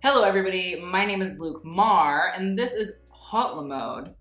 Hello everybody, my name is Luke Marr, and this is Hot La Mode.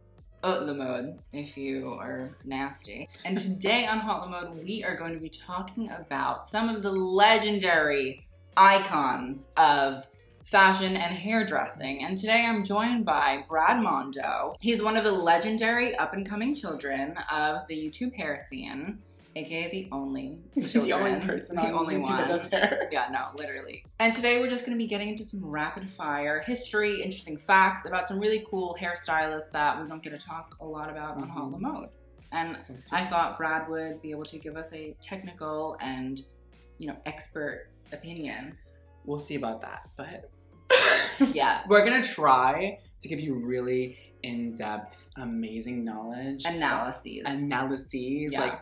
La Mode, if you are nasty. And today on Hot La Mode, we are going to be talking about some of the legendary icons of fashion and hairdressing. And today I'm joined by Brad Mondo. He's one of the legendary up-and-coming children of the YouTube hair scene, aka the only children. The only person on YouTube that does hair. Yeah, no, literally. And today we're just going to be getting into some rapid fire history, interesting facts about some really cool hairstylists that we don't get to talk a lot about on Hot La Mode. And I thought Brad would be able to give us a technical and, expert opinion. We'll see about that, but yeah, we're gonna try to give you really in-depth, amazing knowledge. Analyses, yeah. Like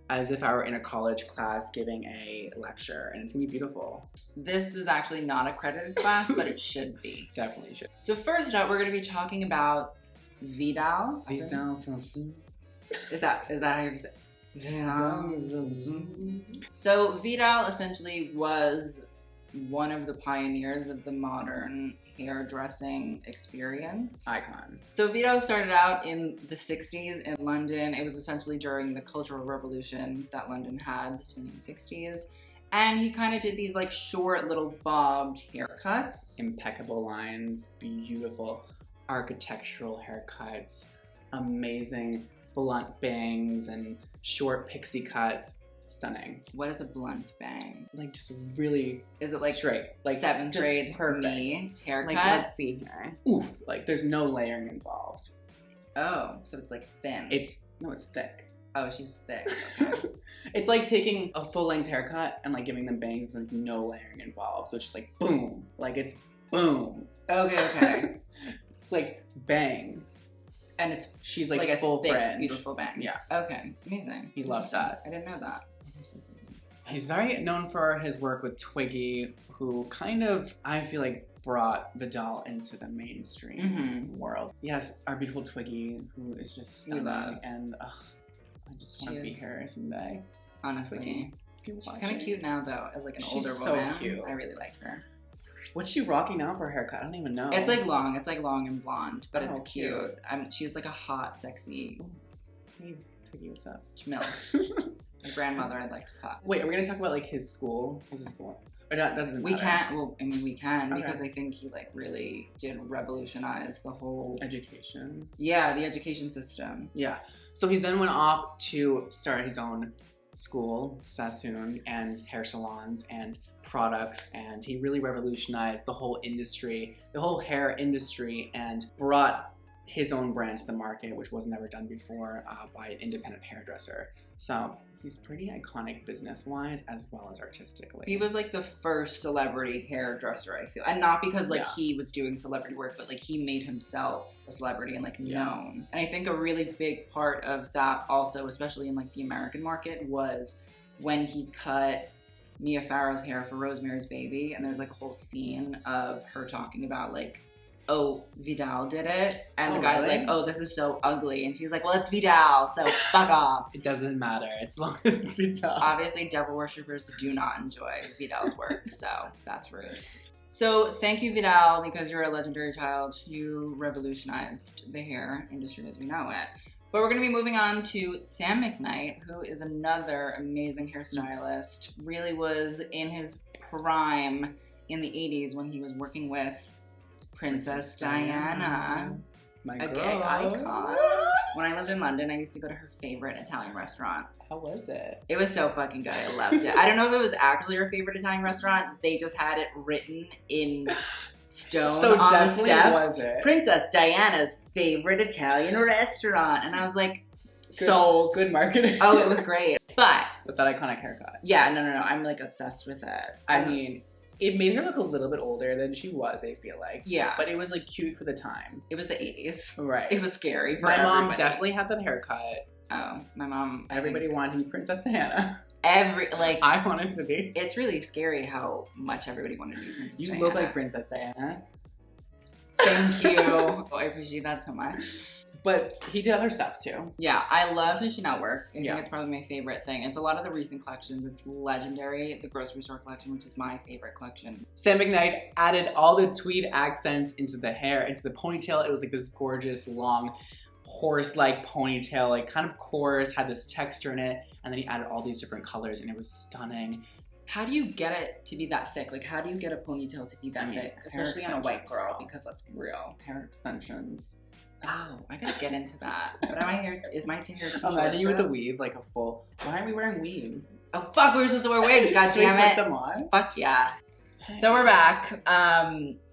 as if I were in a college class giving a lecture, and it's gonna be beautiful. This is actually not a credited class, but it should be. Definitely should. So first up, we're gonna be talking about Vidal. Vidal. Is that how you say it? Vidal. So Vidal essentially was one of the pioneers of the modern hairdressing experience. Icon. So Vidal started out in the 60s in London. It was essentially during the Cultural Revolution that London had, the swinging 60s. And he kind of did these like short little bobbed haircuts. Impeccable lines, beautiful architectural haircuts, amazing blunt bangs and short pixie cuts. Stunning. What is a blunt bang? Like just really, is it like straight, like 7th grade me haircut? Like let's see here. Oof, like there's no layering involved. Oh, so it's like thin. It's thick. Oh, she's thick. Okay. It's like taking a full length haircut and like giving them bangs with no layering involved. So it's just like boom, like it's boom. Okay. It's like bang. And she's like a full thick, fringe. Beautiful bang. Yeah. Okay. Amazing. He loves that. I didn't know that. He's very known for his work with Twiggy, who kind of, I feel like, brought Vidal into the mainstream world. Yes, our beautiful Twiggy, who is just stunning, and I just want to be her someday. Honestly. She's kind of cute now, though, as like an older so woman. Cute. I really like her. What's she rocking now for a haircut? I don't even know. It's like long. It's like long and blonde, but it's cute. Cute. She's like a hot, sexy. Hey, Twiggy, what's up? Schmilf. A grandmother I'd like to fuck. Wait, are we gonna talk about like his school? What's his school? Or that doesn't matter. We can't. Well, I mean, we can okay. Because I think he like really did revolutionize the whole education. Yeah, the education system. Yeah. So he then went off to start his own school, Sasson, and hair salons and products, and he really revolutionized the whole industry, the whole hair industry, and brought his own brand to the market, which was never done before by an independent hairdresser. So he's pretty iconic business-wise as well as artistically. He was like the first celebrity hairdresser, I feel. And not because like he was doing celebrity work, but like he made himself a celebrity and like known. And I think a really big part of that also, especially in like the American market, was when he cut Mia Farrow's hair for Rosemary's Baby. And there's like a whole scene of her talking about like, oh, Vidal did it. And the guy's like, oh, this is so ugly. And she's like, well, it's Vidal, so fuck off. It doesn't matter as long as it's Vidal. Obviously, devil worshippers do not enjoy Vidal's work, so that's rude. So thank you, Vidal, because you're a legendary child. You revolutionized the hair industry as we know it. But we're going to be moving on to Sam McKnight, who is another amazing hairstylist. Really was in his prime in the 80s when he was working with Princess Diana, my a girl. gay icon. When I lived in London, I used to go to her favorite Italian restaurant. How was it? It was so fucking good. I loved it. I don't know if it was actually her favorite Italian restaurant. They just had it written in stone so on the steps. Was it? Princess Diana's favorite Italian restaurant. And I was like, sold. Good marketing. Oh, it was great. But with that iconic haircut. Yeah, no. I'm like obsessed with it. I mean, it made her look a little bit older than she was, I feel like. Yeah. But it was like cute for the time. It was the 80s. Right. It was scary for My mom everybody. definitely had that haircut. Oh, my mom. Everybody wanted to be Princess Diana. I wanted to be. It's really scary how much everybody wanted to be Princess Diana. You look like Princess Diana. Thank you. Oh, I appreciate that so much. But he did other stuff too. Yeah, I love his Chanel work. I think it's probably my favorite thing. It's a lot of the recent collections. It's legendary. The grocery store collection, which is my favorite collection. Sam McKnight added all the tweed accents into the hair, into the ponytail. It was like this gorgeous, long, horse-like ponytail, like kind of coarse, had this texture in it. And then he added all these different colors and it was stunning. How do you get it to be that thick? Like, how do you get a ponytail to be that thick? Especially on a white girl, because let's be real. Hair extensions. Oh, I gotta get into that. But my hair is my hair too short? Imagine you with a weave, like a full. Why aren't we wearing weaves? Oh fuck, we were supposed to wear wigs. God damn it. Put them on? Fuck yeah. So we're back.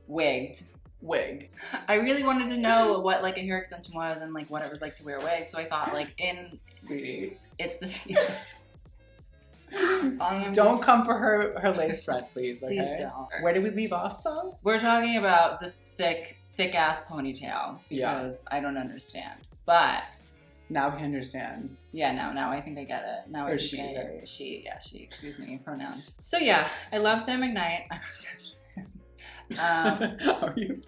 Wigged. Wig. I really wanted to know what like a hair extension was and like what it was like to wear a wig. So I thought like Sweetie, it's the. Don't come for her lace front, please. Okay? Please don't. Where did we leave off though? We're talking about the thick ass ponytail because I don't understand. But now he understands. Yeah, now I think I get it. Now or I she. Get it. She, excuse me, pronouns. So yeah, I love Sam McKnight. I'm obsessed with him. Are you?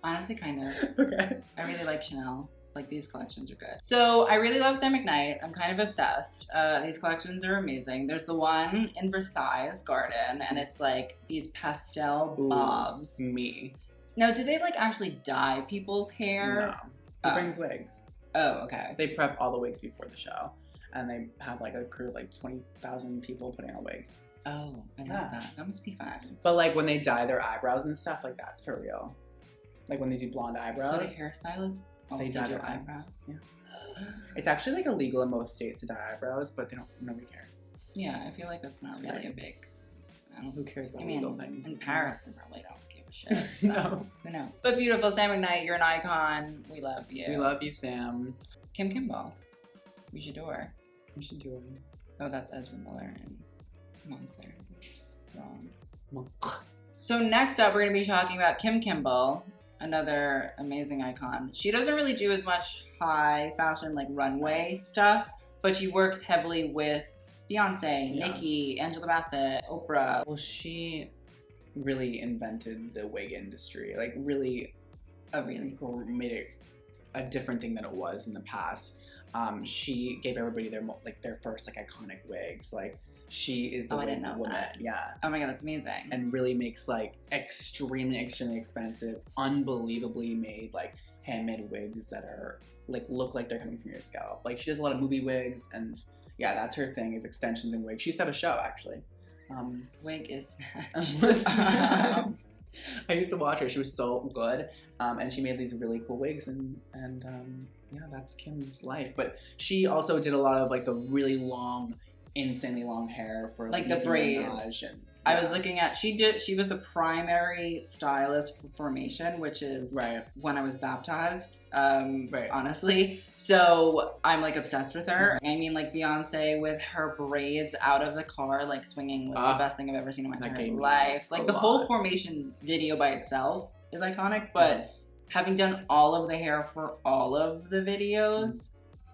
Honestly, kind of. Okay. I really like Chanel. Like, these collections are good. So I really love Sam McKnight. I'm kind of obsessed. These collections are amazing. There's the one in Versailles Garden, and it's like these pastel bobs. Me. Now, do they like actually dye people's hair? No. He brings wigs. Oh, okay. They prep all the wigs before the show, and they have like a crew of like 20,000 people putting on wigs. Oh, I love that. That must be fun. But like when they dye their eyebrows and stuff, like that's for real. Like when they do blonde eyebrows. So the hairstylists also they dye do their eyebrows? Yeah. It's actually like illegal in most states to dye eyebrows, but nobody cares. Yeah, I feel like that's not really a big. Who cares about legal things? In Paris, they probably don't give a shit. So No. Who knows? But beautiful, Sam McKnight, you're an icon. We love you. We love you, Sam. Kimble. We should do her. We should do it. Oh, that's Ezra Miller and Montclair. Oops, wrong. Mon- So next up, we're going to be talking about Kimble, another amazing icon. She doesn't really do as much high fashion, like runway stuff, but she works heavily with Beyoncé, Nicki, Angela Bassett, Oprah. Well, she really invented the wig industry. Like really made it a different thing than it was in the past. She gave everybody their first like iconic wigs. Like she is the wig woman. That. Yeah. Oh my god, that's amazing. And really makes like extremely expensive, unbelievably made like handmade wigs that are like look like they're coming from your scalp. Like she does a lot of movie wigs, and yeah, that's her thing is extensions and wigs. She used to have a show actually. Wig is snatched. I used to watch her. She was so good, and she made these really cool wigs, and yeah, that's Kim's life. But she also did a lot of like the really long, insanely long hair for like the braids. Minaj and, I was looking at, she was the primary stylist for Formation, which is when I was baptized, honestly. So I'm like obsessed with her. I mean, like Beyonce with her braids out of the car, like swinging was the best thing I've ever seen in my entire life. Like the whole Formation video by itself is iconic, but having done all of the hair for all of the videos,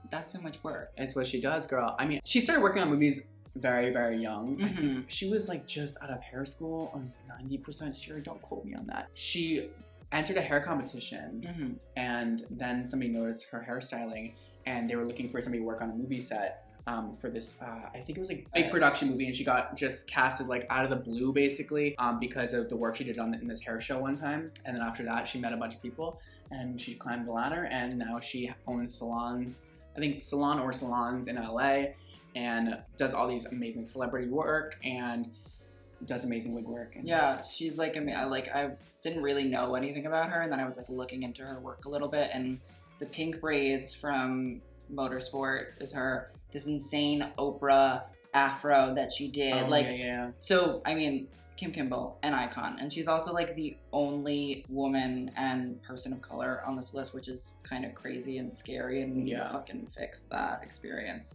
that's so much work. It's what she does, girl. I mean, she started working on movies very, very young. Mm-hmm. I think she was like just out of hair school. I'm 90% sure. Don't quote me on that. She entered a hair competition, and then somebody noticed her hairstyling, and they were looking for somebody to work on a movie set for this. I think it was like big production movie, and she got just casted like out of the blue basically because of the work she did in this hair show one time. And then after that, she met a bunch of people, and she climbed the ladder, and now she owns salons. I think salons in LA. And does all these amazing celebrity work and does amazing wig work. And yeah, she's like, I didn't really know anything about her, and then I was like looking into her work a little bit, and the pink braids from Motorsport is her. This insane Oprah afro that she did. So, I mean, Kimble, an icon. And she's also like the only woman and person of color on this list, which is kind of crazy and scary, and we need to fucking fix that experience.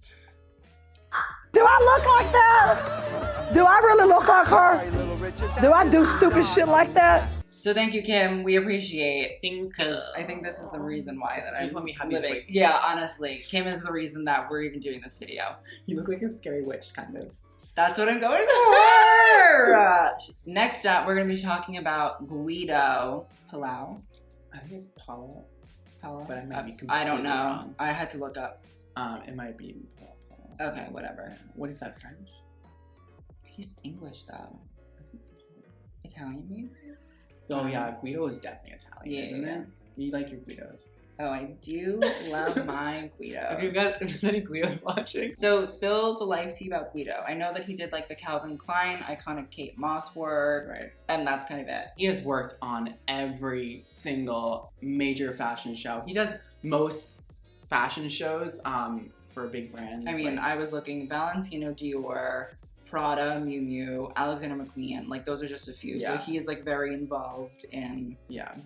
Do I look like that? Do I really look like her? Do I do stupid shit like that? So thank you, Kim. We appreciate, because I think this is the reason why that I'm living. Yeah, honestly, Kim is the reason that we're even doing this video. You look like a scary witch, kind of. That's what I'm going for. Next up, we're going to be talking about Guido. Palau. I think it's Palau. Palau? but I might be completely I don't know. wrong. I had to look up. It might be Palau. Okay, whatever. What is that, French? He's English though. Italian maybe? Oh yeah, Guido is definitely Italian, isn't Yeah. it? You like your Guidos. Oh, I do love my Guidos. If there's any Guidos watching. So spill the life tea about Guido. I know that he did like the Calvin Klein iconic Kate Moss work, Right. and that's kind of it. He has worked on every single major fashion show. He does most fashion shows for big brands. I mean, I was looking Valentino Dior, Prada, Miu Miu, Alexander McQueen. Like those are just a few. Yeah. So he is like very involved in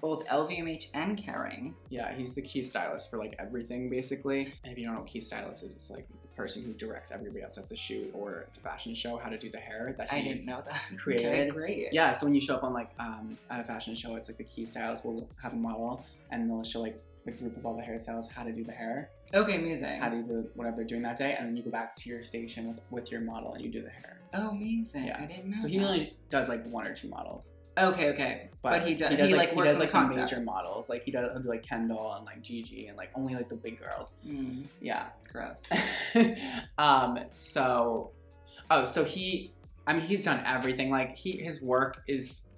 both LVMH and Kering. Yeah, he's the key stylist for like everything basically. And if you don't know what key stylist is, it's like the person who directs everybody else at the shoot or the fashion show how to do the hair that I he didn't know that. created. Okay, great. Yeah, so when you show up on like at a fashion show, it's like the key stylist will have a model and they'll show like the group of all the hairstylists how to do the hair. Okay, amazing. How to do whatever they're doing that day, and then you go back to your station with your model and you do the hair. Oh, amazing. Yeah. I didn't know So he that. only does like 1 or 2 models. Okay. But he does like he works does on like the the concepts. major models. Like he'll do like Kendall and like Gigi and like only like the big girls. Yeah. Gross. So he's done everything. Like his work is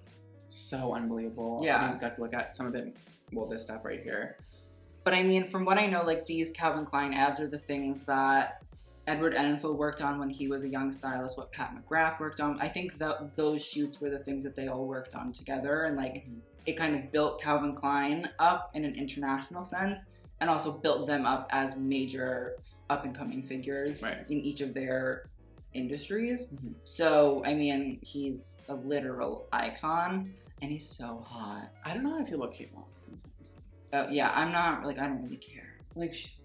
so unbelievable. Yeah. You got to look at some of it. Well, this stuff right here. But I mean, from what I know, like these Calvin Klein ads are the things that Edward Enfield worked on when he was a young stylist, what Pat McGrath worked on. I think that those shoots were the things that they all worked on together, and like it kind of built Calvin Klein up in an international sense and also built them up as major up-and-coming figures in each of their industries. So, I mean, he's a literal icon and he's so hot. I don't know how I feel about Kate Moss. Yeah, I'm not, like, I don't really care. Like, she's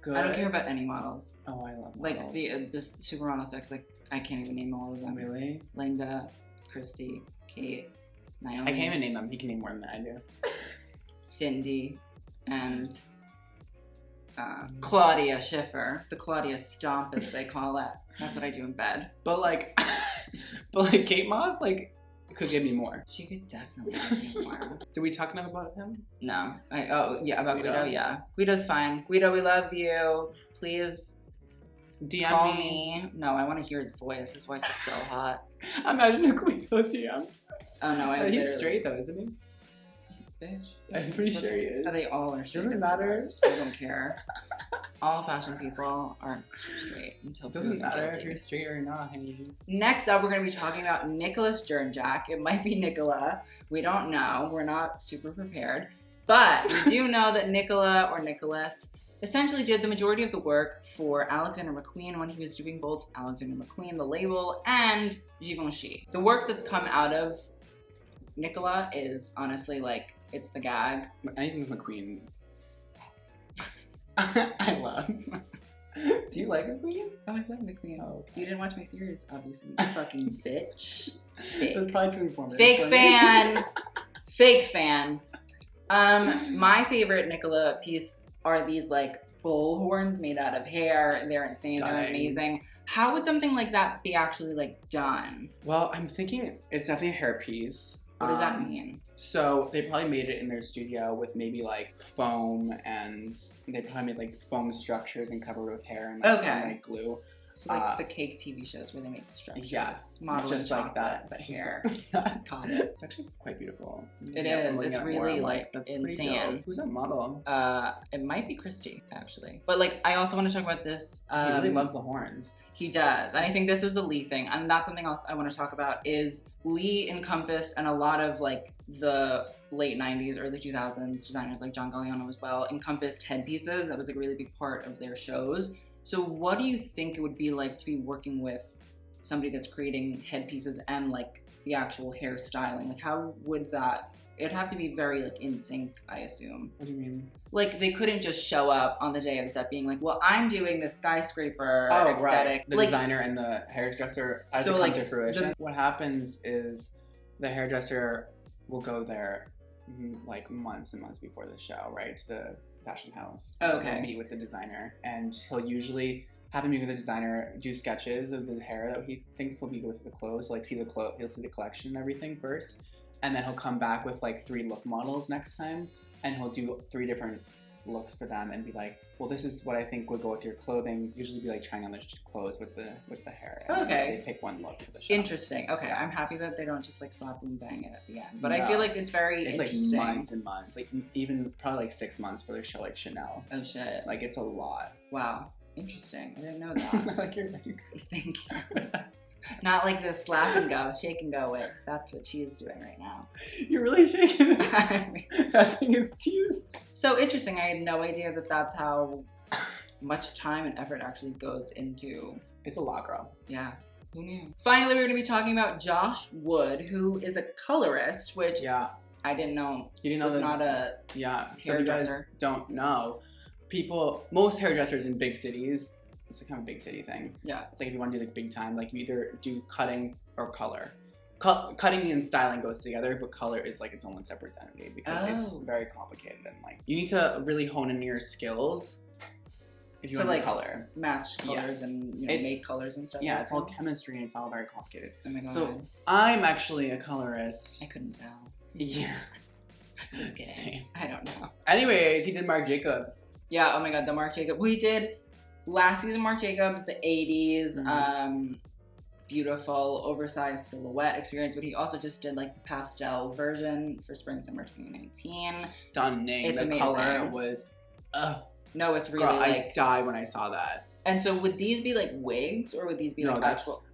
good. I don't care about any models. Oh, I love models. Like, the supermodel sex, like, I can't even name all of them. Really? Linda, Christy, Kate, Naomi. I can't even name them. He can name more than I do. Cindy, and Claudia Schiffer. The Claudia Stomp, as they call it. That's what I do in bed. But like Kate Moss, like, could give me more. She could definitely give me more. Did we talk enough about him? No. About Guido. Guido, yeah. Guido's fine. Guido, we love you. Please DM call me. No, I want to hear his voice. His voice is so hot. Imagine a Guido DM. Oh no, he's straight though, isn't he? Bitch. I'm pretty sure he is. They all are straight. Doesn't matter. I don't care. All fashion people are straight until Doesn't matter guilty. if you're straight or not, honey. Next up, we're going to be talking about Nicolas Jurnjack. It might be Nicolas. We don't know. We're not super prepared. But we do know that Nicolas essentially did the majority of the work for Alexander McQueen when he was doing both Alexander McQueen, the label, and Givenchy. The work that's come out of Nicolas is honestly like, it's the gag. Anything with McQueen. I love. Do you like McQueen? Oh, I love McQueen. Oh, okay. You didn't watch my series, obviously. You fucking bitch. It was probably too informative. Fake fan. Fake fan. My favorite Nicolas piece are these like bull horns made out of hair. They're insane. Stunning. They're amazing. How would something like that be actually like done? Well, I'm thinking it's definitely a hair piece. What does that mean? So they probably made it in their studio with maybe like foam, and they probably made like foam structures and covered with hair and like, and, like glue. So like the cake TV shows where they make the structures. Yes, modeling just like that, but hair. Got it. It's actually quite beautiful. It is. It's really like that's insane. Who's that model? It might be Christy actually. But like, I also want to talk about this. He really loves the horns. He does. And I think this is a Lee thing. And that's something else I want to talk about is Lee encompassed, and a lot of like the late 90s, early 2000s designers like John Galliano as well encompassed headpieces. That was like a really big part of their shows. So what do you think it would be like to be working with somebody that's creating headpieces and like the actual hairstyling? Like how would that, it'd have to be very like in sync, I assume. What do you mean? Like they couldn't just show up on the day of the set being like, well, I'm doing the skyscraper aesthetic. Right. The like, designer and the hairdresser as so it comes like to fruition. What happens is the hairdresser will go there like months and months before the show, right? To the fashion house. Okay. He'll meet with the designer, and he'll usually have him meet with the designer, do sketches of the hair that he thinks will be good with the clothes. So, like see the he'll see the collection and everything first, and then he'll come back with like 3 look models next time, and he'll do 3 different looks for them and be like, well, this is what I think would go with your clothing. Usually be like trying on the clothes with the hair. And okay. They pick one look for the show. Interesting. Okay, I'm happy that they don't just like slap and bang it at the end. But I feel like it's very interesting. Like months and months, like even probably like 6 months for their show like Chanel. Oh shit. Like it's a lot. Wow. Interesting. I didn't know that. Like you're very Thank you. Not like this slap and go, shake and go with. That's what she is doing right now. You're really shaking it. That thing is tears. So interesting. I had no idea that that's how much time and effort actually goes into. It's a lot, girl. Yeah. Who knew? Finally, we're going to be talking about Josh Wood, who is a colorist, which I didn't know. You didn't know was not a hairdresser. Don't know. Most hairdressers in big cities, it's a kind of big city thing. Yeah. It's like if you want to do like big time, like you either do cutting or color. Cutting and styling goes together, but color is like its own separate entity because it's very complicated and like you need to really hone in your skills if you want to color. Match colors and make colors and stuff. Yeah, it's all chemistry and it's all very complicated. Oh my god. So I'm actually a colorist. I couldn't tell. Yeah. Just kidding. Same. I don't know. Anyways, he did Marc Jacobs. Yeah, oh my god, the Marc Jacobs. We did last season Marc Jacobs, the 80s, beautiful, oversized silhouette experience, but he also just did like the pastel version for spring, summer 2019. Stunning. It's amazing. Color was, no, it's really I died when I saw that. And so would these be like wigs or would these be like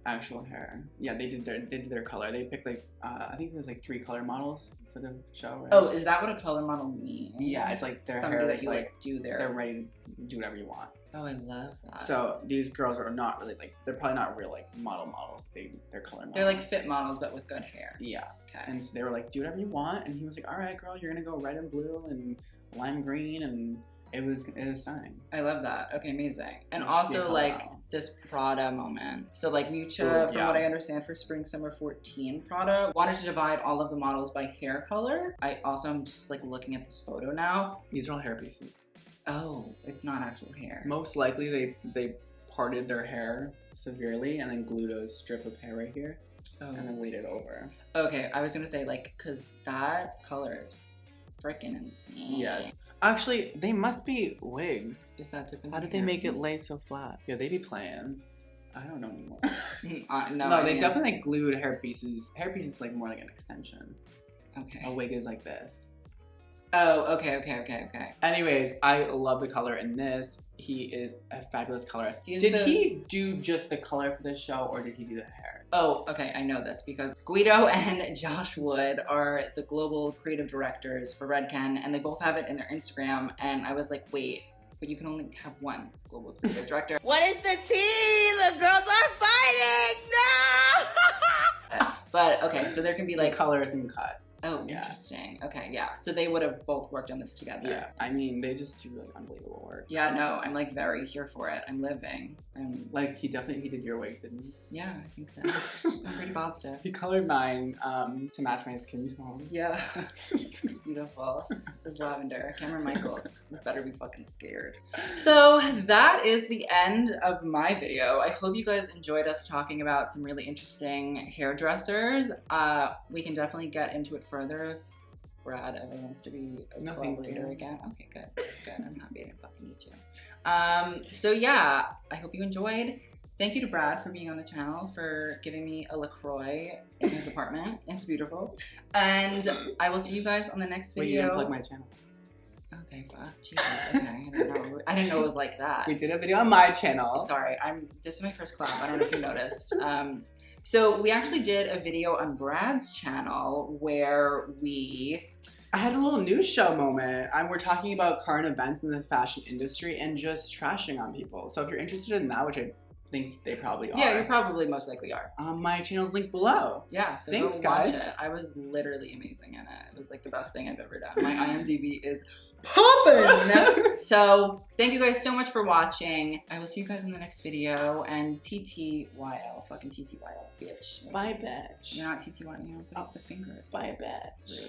actual hair? Yeah, they did their color. They picked like, I think there was like 3 color models for the show, right? Oh, is that what a color model means? Yeah, it's like their somebody hair that you like do their. They're ready to do whatever you want. Oh, I love that. So these girls are not really like, they're probably not real like models. They're color models. They're like fit models, but with good hair. Yeah. Okay. And so they were like, do whatever you want. And he was like, all right, girl, you're gonna go red and blue and lime green, and it was stunning. I love that. Okay, amazing. And also like this Prada moment. So like Mucha, from what I understand, for spring summer 14 Prada wanted to divide all of the models by hair color. I also am just like looking at this photo now. These are all hair pieces. Oh, it's not actual hair. Most likely they parted their hair severely and then glued a strip of hair right here and then laid it over. Okay, I was gonna say like, cause that color is freaking insane. Yes. Actually, they must be wigs. Is that different? How did they make it lay so flat? Yeah, they be playing. I don't know anymore. No, they definitely glued hair pieces. Hair pieces is like more like an extension. Okay. A wig is like this. Oh, okay. Anyways, I love the color in this. He is a fabulous colorist. Did he do just the color for this show, or did he do the hair? Oh, okay, I know this because Guido and Josh Wood are the global creative directors for Redken, and they both have it in their Instagram, and I was like, wait, but you can only have one global creative director. What is the tea? The girls are fighting! No! But, okay, so there can be like... The colors and cut. Oh, interesting. Okay, yeah. So they would have both worked on this together. Yeah, I mean, they just do like unbelievable work. Yeah, no, I'm like very here for it. I'm living. Like he did your wig, didn't he? Yeah, I think so. I'm pretty positive. He colored mine to match my skin tone. Yeah, it's beautiful. It's lavender. Cameron Michaels, you better be fucking scared. So that is the end of my video. I hope you guys enjoyed us talking about some really interesting hairdressers. We can definitely get into it further if Brad ever wants to be a collaborator again. Okay, good. I'm happy to fucking meet you. So yeah, I hope you enjoyed. Thank you to Brad for being on the channel, for giving me a LaCroix in his apartment. It's beautiful. And I will see you guys on the next video. Wait, you didn't plug my channel. Okay, fuck. Jesus, okay. I didn't know it was like that. We did a video on my channel. Sorry, this is my first collab. I don't know if you noticed. So we actually did a video on Brad's channel where I had a little news show moment. We're talking about current events in the fashion industry and just trashing on people. So if you're interested in that, which I think they probably are. Yeah, you probably most likely are. My channel's linked below. Yeah, so thanks, go watch guys. it. I was literally amazing in it. It was like the best thing I've ever done. My IMDb is poppin'! So thank you guys so much for watching. I will see you guys in the next video. And TTYL, fucking TTYL, bitch. Bye, bitch. You're not TTYL, you know, put up the fingers. Bye, bitch. Rude.